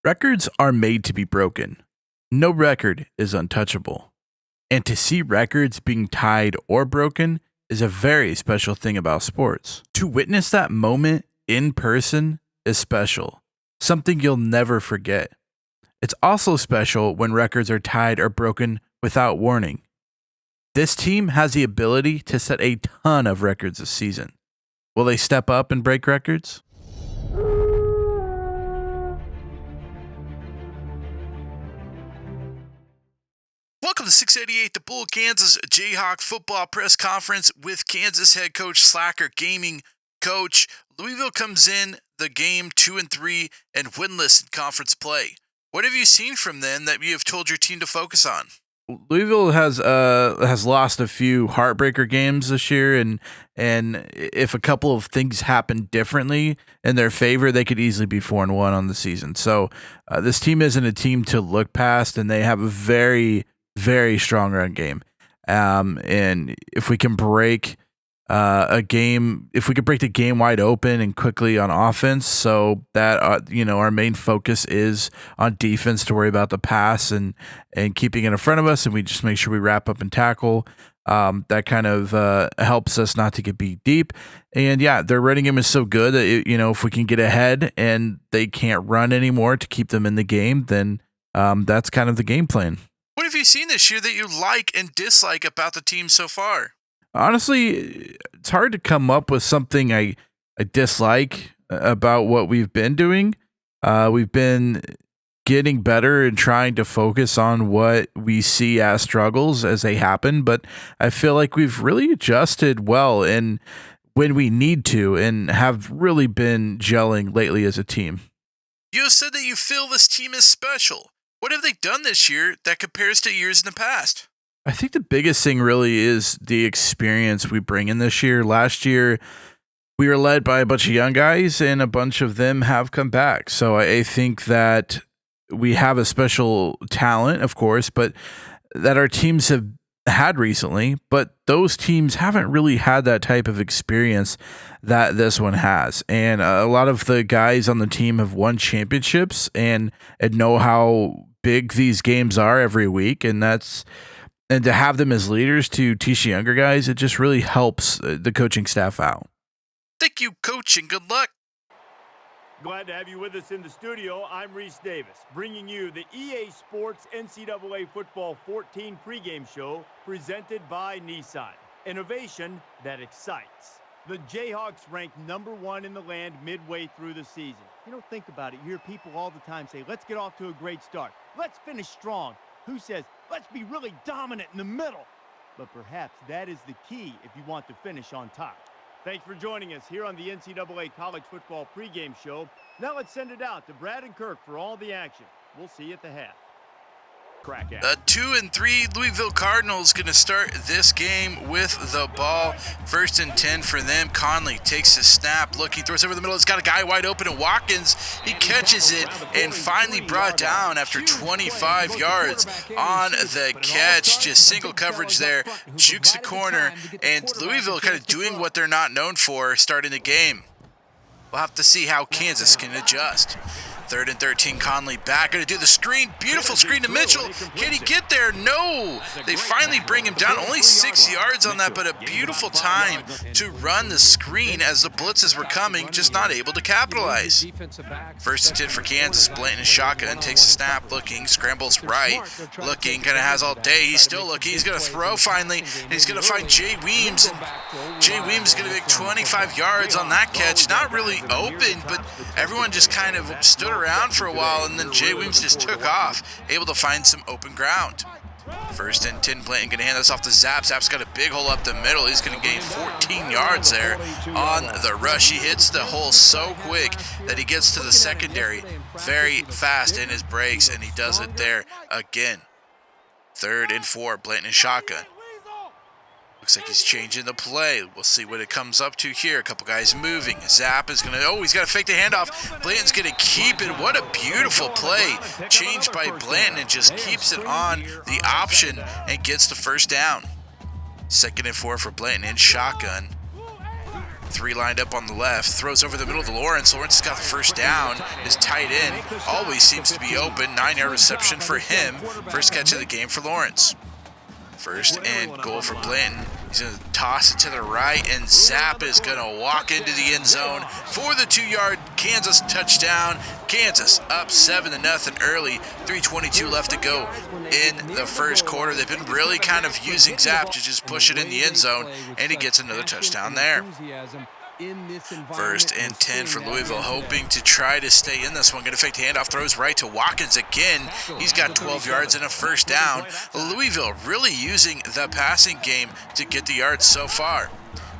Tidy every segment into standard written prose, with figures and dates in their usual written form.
Records are made to be broken. No record is untouchable. And to see records being tied or broken is a very special thing about sports. To witness that moment in person is special, something you'll never forget. It's also special when records are tied or broken without warning. This team has the ability to set a ton of records this season. Will they step up and break records? Welcome to 688, the Bull Kansas Jayhawk football press conference with Kansas head coach Slacker Gaming coach. Louisville comes in the game 2-3 and winless in conference play. What have you seen from them that you have told your team to focus on? Louisville has lost a few heartbreaker games this year, and if a couple of things happen differently in their favor, they could easily be 4-1 on the season. So this team isn't a team to look past, and they have a very, very strong run game. And if we can break the game wide open and quickly on offense, so that our main focus is on defense to worry about the pass and keeping it in front of us, and we just make sure we wrap up and tackle. That kind of helps us not to get beat deep. And yeah, their running game is so good that if we can get ahead and they can't run anymore to keep them in the game, then that's kind of the game plan. What have you seen this year that you like and dislike about the team so far? Honestly, it's hard to come up with something I dislike about what we've been doing. We've been getting better and trying to focus on what we see as struggles as they happen, but I feel like we've really adjusted well and when we need to and have really been gelling lately as a team. You said that you feel this team is special. What have they done this year that compares to years in the past? I think the biggest thing really is the experience we bring in this year. Last year, we were led by a bunch of young guys, and a bunch of them have come back. So I think that we have a special talent, of course, but that our teams have had recently, but those teams haven't really had that type of experience that this one has. And a lot of the guys on the team have won championships and know how big these games are every week, and to have them as leaders to teach the younger guys, it just really helps the coaching staff out. Thank you, Coach, and good luck. Glad to have you with us in the studio. I'm Reese Davis, bringing you the EA Sports NCAA Football 14 pregame show presented by Nissan. Innovation that excites. The Jayhawks ranked #1 in the land midway through the season. Think about it. You hear people all the time say, let's get off to a great start. Let's finish strong. Who says, let's be really dominant in the middle? But perhaps that is the key if you want to finish on top. Thanks for joining us here on the NCAA College Football pregame show. Now let's send it out to Brad and Kirk for all the action. We'll see you at the half. Crack out. 2-3 Louisville Cardinals going to start this game with the ball. 1st and 10 for them. Conley takes his snap, looking, throws over the middle. It's got a guy wide open, and Watkins, he catches it and finally brought down after 25 yards on the catch. Just single coverage there, jukes the corner, and Louisville kind of doing what they're not known for starting the game. We'll have to see how Kansas can adjust. 3rd and 13, Conley back, going to do the screen. Beautiful screen to Mitchell. Can he get there? No. They finally bring him down. Only 6 yards on that, but a beautiful time to run the screen as the blitzes were coming, just not able to capitalize. 1st and 10 for Kansas. Blanton in shotgun, takes a snap, looking, scrambles right, looking, kind of has all day. He's still looking. He's going to throw finally, and he's going to find Jay Weems. And Jay Weems is going to make 25 yards on that catch. Not really open, but everyone just kind of stood around for a while, and then Jay Weems just took off, able to find some open ground. 1st and 10, Blanton going to hand this off to Zapp. Zapp's got a big hole up the middle. He's going to gain 14 yards there on the rush. He hits the hole so quick that he gets to the secondary very fast in his breaks, and he does it there again. 3rd and 4, Blanton in shotgun. Looks like he's changing the play. We'll see what it comes up to here. A couple guys moving. Zapp is going to, he's got to fake the handoff. Blanton's going to keep it. What a beautiful play. Changed by Blanton and just keeps it on the option and gets the 1st down. 2nd and 4 for Blanton in shotgun. Three lined up on the left, throws over the middle to Lawrence. Lawrence has got the first down. His tight end always seems to be open. 9-yard reception for him. First catch of the game for Lawrence. First and goal for Blanton. He's going to toss it to the right, and Zapp is going to walk into the end zone for the 2-yard Kansas touchdown. Kansas up 7-0 early. 3:22 left to go in the first quarter. They've been really kind of using Zapp to just push it in the end zone, and he gets another touchdown there. First and 10 for Louisville, hoping to try to stay in this one. Going to fake the handoff, throws right to Watkins again. He's got 12 yards and a first down. Louisville really using the passing game to get the yards so far.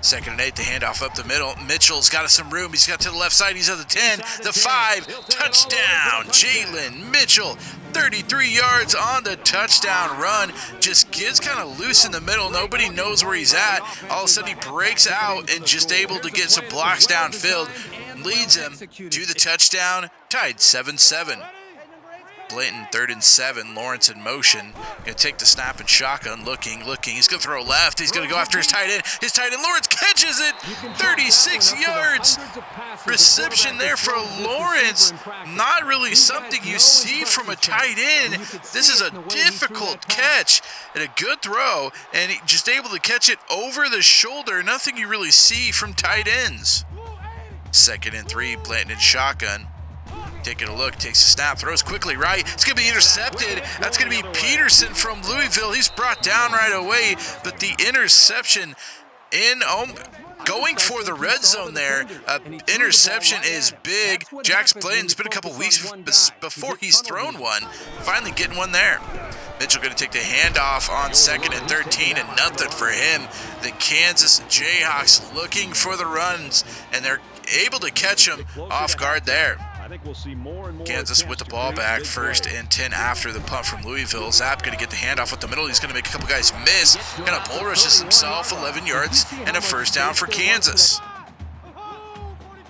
Second and 8, the handoff up the middle. Mitchell's got some room. He's got to the left side. He's at the 10, the 5, touchdown. Jalen Mitchell, 33 yards on the touchdown run. Just gets kind of loose in the middle. Nobody knows where he's at. All of a sudden he breaks out and just able to get some blocks downfield. Leads him to the touchdown, tied 7-7. Blanton 3rd and 7. Lawrence in motion. Going to take the snap and shotgun. Looking. He's going to throw left. He's going to go after his tight end. Lawrence catches it. 36 yards. Reception there for Lawrence. Not really something you see from a tight end. This is a difficult catch and a good throw. And he just able to catch it over the shoulder. Nothing you really see from tight ends. 2nd and 3. Blanton in shotgun. Taking a look, takes a snap, throws quickly right. It's going to be intercepted. That's going to be Peterson from Louisville. He's brought down right away, but the interception going for the red zone there. Interception is big. Jax Blanton's been a couple weeks before he's thrown one. Finally getting one there. Mitchell going to take the handoff on 2nd and 13, and nothing for him. The Kansas Jayhawks looking for the runs, and they're able to catch him off guard there. Kansas with the ball back, 1st and 10 after the punt from Louisville. Zapp going to get the handoff with the middle. He's going to make a couple guys miss. Kind of bull rushes himself, 11 yards and a first down for Kansas.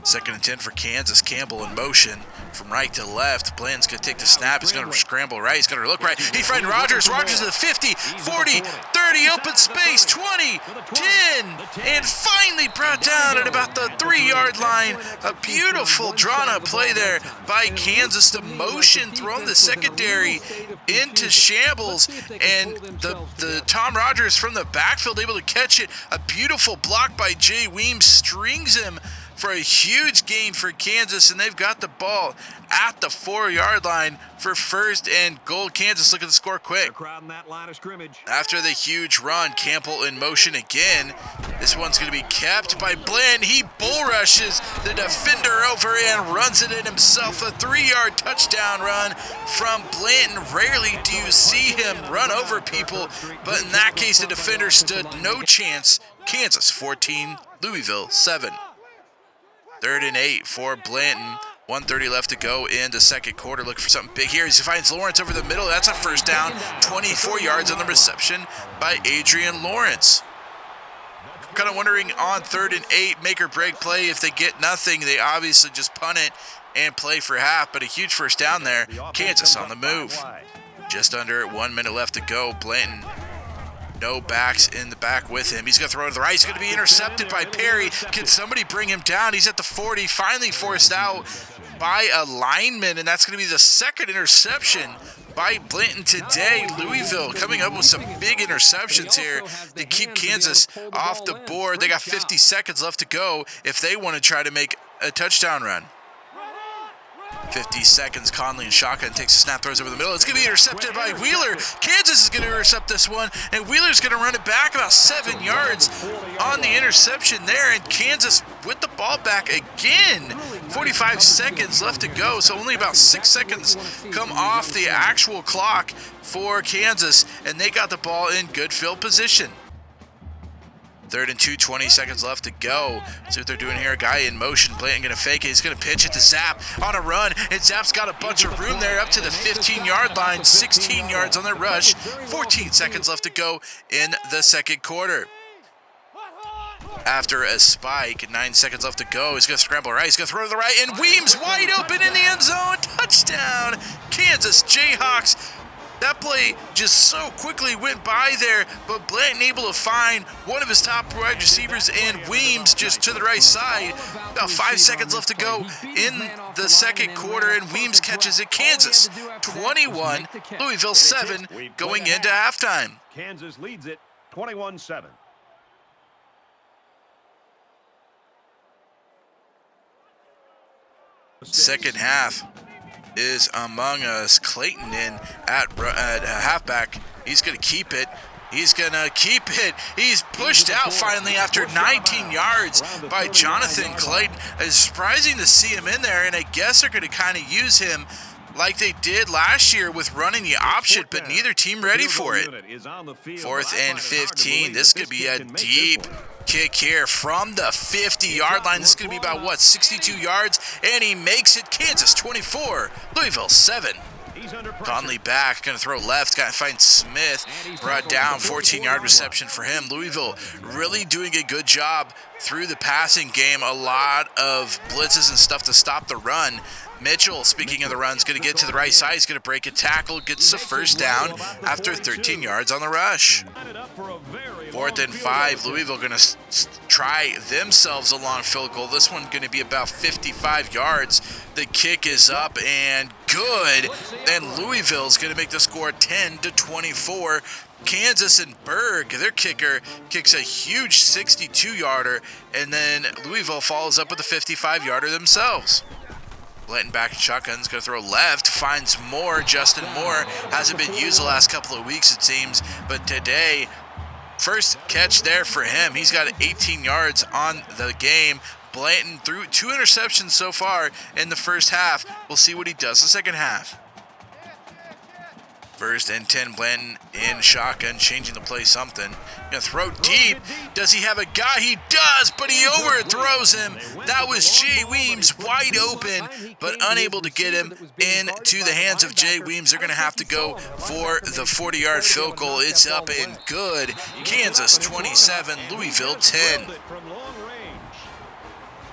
2nd and 10 for Kansas. Campbell in motion from right to left. Blanton's going to take the snap. He's going to scramble right. He's going to look right. He frightened Rogers. Rogers to the 50, 40, 30, open space, 20, 10, and finally brought down at about the 3-yard line. A beautiful drawn-up play there by Kansas. The motion thrown the secondary into shambles, and the Tom Rogers from the backfield able to catch it. A beautiful block by Jay Weems strings him for a huge gain for Kansas, and they've got the ball at the 4-yard line for 1st and goal. Kansas looking to score quick. After the huge run, Campbell in motion again. This one's going to be kept by Blanton. He bull rushes the defender over and runs it in himself. A 3-yard touchdown run from Blanton. Rarely do you see him run over people, but in that case, the defender stood no chance. Kansas 14, Louisville 7. 3rd and 8 for Blanton. 1:30 left to go in the second quarter. Looking for something big here. He finds Lawrence over the middle. That's a first down. 24 yards on the reception by Adrian Lawrence. Kind of wondering on 3rd and 8, make or break play. If they get nothing, they obviously just punt it and play for half. But a huge first down there. Kansas on the move. Just under 1 minute left to go. Blanton. No backs in the back with him. He's going to throw to the right. He's going to be intercepted by Perry. Can somebody bring him down? He's at the 40. Finally forced out by a lineman, and that's going to be the 2nd interception by Blanton today. Louisville coming up with some big interceptions here to keep Kansas off the board. They got 50 seconds left to go if they want to try to make a touchdown run. 50 seconds, Conley and shotgun takes a snap, throws over the middle. It's going to be intercepted by Wheeler. Kansas is going to intercept this one, and Wheeler's going to run it back about 7 yards on the interception there, and Kansas with the ball back again. 45 seconds left to go, so only about 6 seconds come off the actual clock for Kansas, and they got the ball in good field position. 3rd and 2, 20 seconds left to go. See what they're doing here. A guy in motion. Blanton going to fake it. He's going to pitch it to Zapp on a run. And Zapp's got a bunch of room there up to the 15-yard line. 16 yards on the rush. 14 seconds left to go in the second quarter. After a spike, 9 seconds left to go. He's going to scramble right. He's going to throw to the right. And Weems wide open in the end zone. Touchdown. Kansas Jayhawks. That play just so quickly went by there, but Blanton able to find one of his top wide receivers and Weems just to the right side. About 5 seconds left to go in the second quarter, and Weems catches it. Kansas 21, Louisville 7 going into halftime. Kansas leads it 21-7. Second half is among us. Clayton in at halfback. He's going to keep it. He's going to keep it. He's pushed out finally after 19 yards by Jonathan Clayton. It's surprising to see him in there, and I guess they're going to kind of use him like they did last year with running the option, but neither team ready for it. 4th and 15. This could be a deep kick here from the 50-yard line. This is going to be about, 62 yards, and he makes it. Kansas 24, Louisville 7. Conley back, going to throw left, got to find Smith, brought down, 14-yard reception for him. Louisville really doing a good job through the passing game. A lot of blitzes and stuff to stop the run. Mitchell, speaking of the run, is going to get to the right side. He's going to break a tackle, gets the first down after 13 yards on the rush. 4th and 5, Louisville going to try themselves a long field goal. This one going to be about 55 yards. The kick is up and good, and Louisville is going to make the score 10-24. Kansas and Berg, their kicker, kicks a huge 62-yarder, and then Louisville follows up with a 55-yarder themselves. Blanton back in shotgun's going to throw left, finds Moore. Justin Moore hasn't been used the last couple of weeks, it seems, but today, first catch there for him. He's got 18 yards on the game. Blanton threw 2 interceptions so far in the first half. We'll see what he does the second half. 1st and 10, Blanton in shotgun, changing the play something. Gonna throw deep. Does he have a guy? He does, but he overthrows him. That was Jay Weems wide open, but unable to get him into the hands of Jay Weems. They're gonna have to go for the 40-yard field goal. It's up and good. Kansas 27, Louisville 10.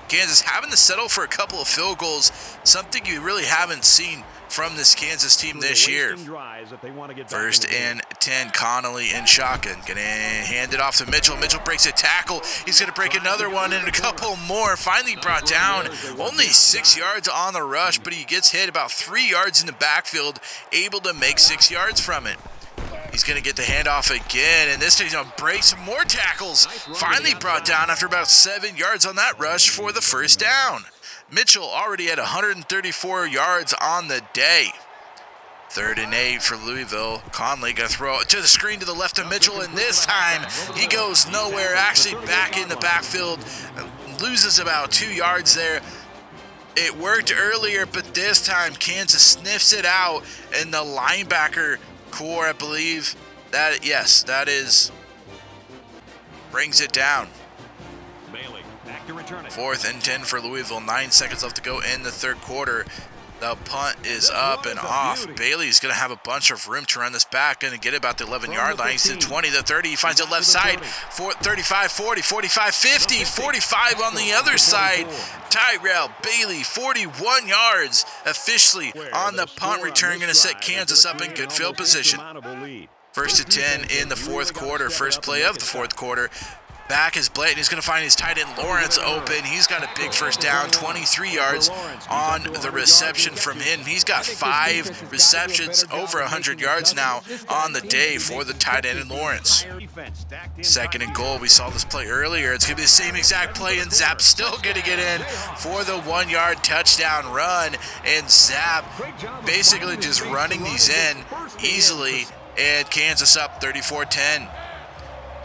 Kansas having to settle for a couple of field goals, something you really haven't seen from this Kansas team this year. 1st and 10, Connolly in shotgun. Gonna hand it off to Mitchell. Mitchell breaks a tackle. He's gonna break another one and a couple more. Finally brought down. Only 6 yards on the rush, but he gets hit about 3 yards in the backfield, able to make 6 yards from it. He's going to get the handoff again, and this time he's going to break some more tackles. Finally brought down after about 7 yards on that rush for the first down. Mitchell already at 134 yards on the day. 3rd and 8 for Louisville. Conley going to throw it to the screen to the left of Mitchell, and this time he goes nowhere, actually back in the backfield. Loses about 2 yards there. It worked earlier, but this time Kansas sniffs it out, and the linebacker core, I believe, that is, brings it down. 4th and 10 for Louisville, 9 seconds left to go in the third quarter. The punt is up and off. Bailey's going to have a bunch of room to run this back, going to get about the 11-yard line. He's to 20, the 30, he finds the left side, 35, 40, 45, 50, 45 on the other side. Tyrell Bailey, 41 yards, officially on the punt return, going to set Kansas up in good field position. 1st and 10 in the fourth quarter, first play of the fourth quarter. Back is Blanton. He's going to find his tight end Lawrence open. He's got a big first down, 23 yards on the reception from him. He's got 5 receptions, over 100 yards now on the day for the tight end and Lawrence. 2nd and goal. We saw this play earlier. It's going to be the same exact play, and Zapp's still going to get in for the 1-yard touchdown run. And Zapp basically just running these in easily, and Kansas up 34-10.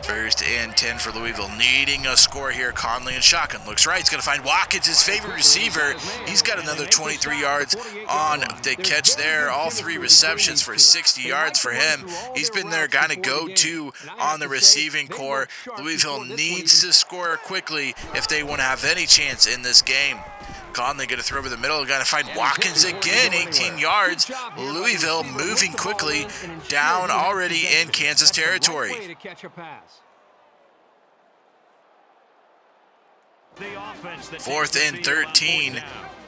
1st and 10 for Louisville, needing a score here. Conley in shotgun, looks right, he's going to find Watkins, his favorite receiver. He's got another 23 yards on the catch there. All 3 receptions for 60 yards for him. He's been their kind of go-to on the receiving core. Louisville needs to score quickly if they want to have any chance in this game. Conley going to throw over the middle, going to find Watkins again, 18 yards. Louisville moving quickly down already in Kansas territory. 4th and 13.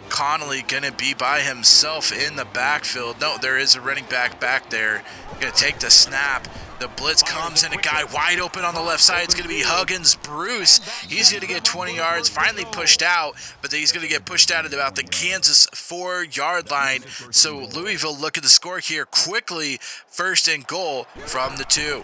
Connolly going to be by himself in the backfield. No, there is a running back there. Going to take the snap. The blitz comes and a guy wide open on the left side. It's going to be Huggins Bruce. He's going to get 20 yards, finally pushed out, but he's going to get pushed out at about the Kansas 4-yard line. So Louisville look at the score here quickly. 1st and goal from the 2.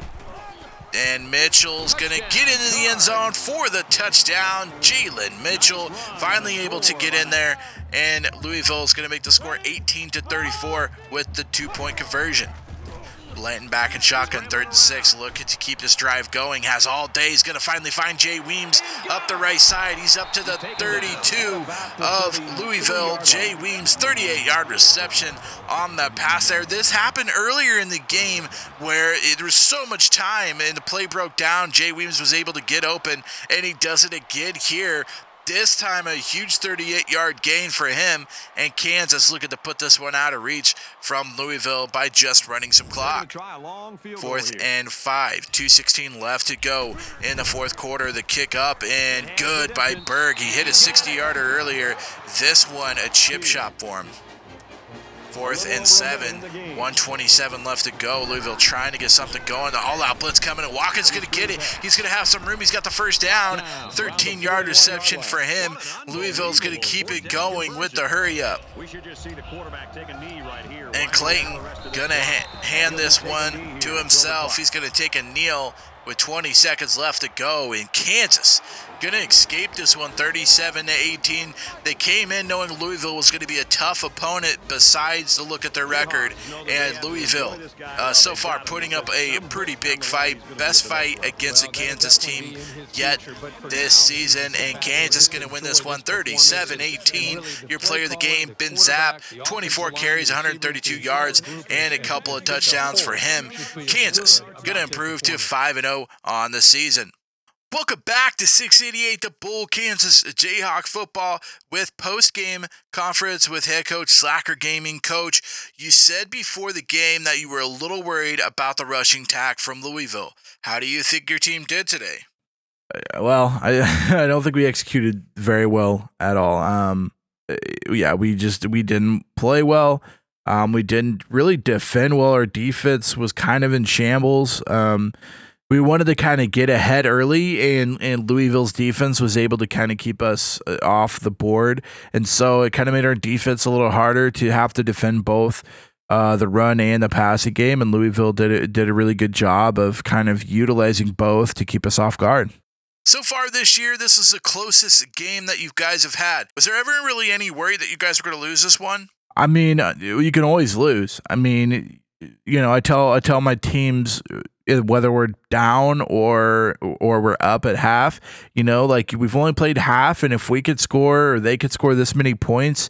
And Mitchell's going to get into the end zone for the touchdown. Jalen Mitchell finally able to get in there, and Louisville's going to make the score 18-34 with the 2-point conversion. Blanton back in shotgun, 3rd and 6, looking to keep this drive going, has all day. He's going to finally find Jay Weems up the right side. He's up to the 32 of Louisville. Jay Weems, 38-yard reception on the pass there. This happened earlier in the game where there was so much time and the play broke down. Jay Weems was able to get open, and he does it again here. This time a huge 38-yard gain for him, and Kansas looking to put this one out of reach from Louisville by just running some clock. 4th and 5, 2:16 left to go in the 4th quarter. The kick up and good by Berg. He hit a 60-yarder earlier. This one a chip shot for him. 4th and 7, 1:27 left to go. Louisville trying to get something going. The all-out blitz coming, and Watkins going to get it. He's going to have some room. He's got the 1st down. 13-yard reception for him. Louisville's going to keep it going with the hurry-up. And Clayton going to hand this one to himself. He's going to take a kneel with 20 seconds left to go, and Kansas going to escape this one 37-18. They came in knowing Louisville was going to be a tough opponent besides the look at their record, and Louisville so far putting up a pretty big fight, best fight against a Kansas team yet this season, and Kansas going to win this one 37-18. Your player of the game, Ben Zapp, 24 carries, 132 yards, and a couple of touchdowns for him. Kansas going to improve to 5-0 on the season. Welcome back to 688 The Bull, Kansas Jayhawk football with post-game conference with head coach Slacker Gaming. Coach, you said before the game that you were a little worried about the rushing attack from Louisville. How do you think your team did today? Well, I don't think we executed very well at all. We didn't play well. We didn't really defend well. Our defense was kind of in shambles. We wanted to kind of get ahead early, and Louisville's defense was able to kind of keep us off the board. And so it kind of made our defense a little harder to have to defend both the run and the passing game. And Louisville did a really good job of kind of utilizing both to keep us off guard. So far this year, this is the closest game that you guys have had. Was there ever really any worry that you guys were going to lose this one? I mean, you can always lose. I mean, you know, I tell my teams, whether we're down or we're up at half, you know, like we've only played half, and if we could score or they could score this many points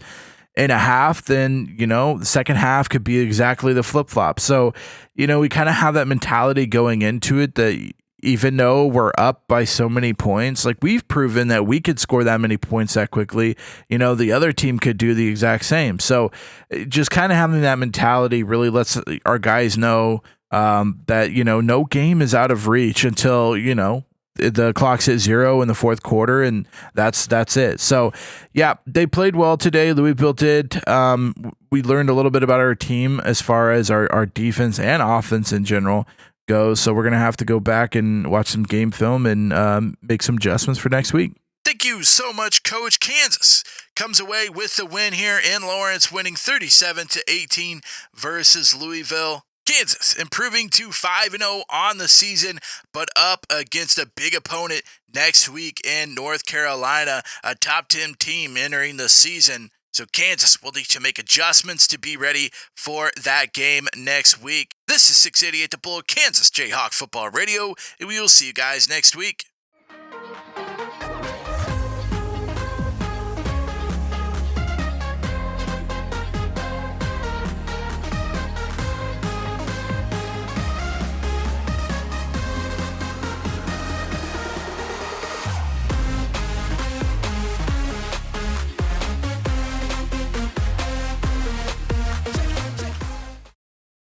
in a half, then, you know, the second half could be exactly the flip-flop. So, you know, we kind of have that mentality going into it that even though we're up by so many points, like we've proven that we could score that many points that quickly, you know, the other team could do the exact same. So just kind of having that mentality really lets our guys know that, you know, no game is out of reach until, you know, the clock's at 0 in the 4th quarter, and that's it. So, yeah, they played well today. Louisville did. We learned a little bit about our team as far as our defense and offense in general goes. So we're going to have to go back and watch some game film and make some adjustments for next week. Thank you so much, Coach. Kansas comes away with the win here in Lawrence, winning 37-18 versus Louisville. Kansas improving to 5-0 on the season, but up against a big opponent next week in North Carolina, a top 10 team entering the season. So Kansas will need to make adjustments to be ready for that game next week. This is 688 The Bull, Kansas Jayhawk Football Radio, and we will see you guys next week.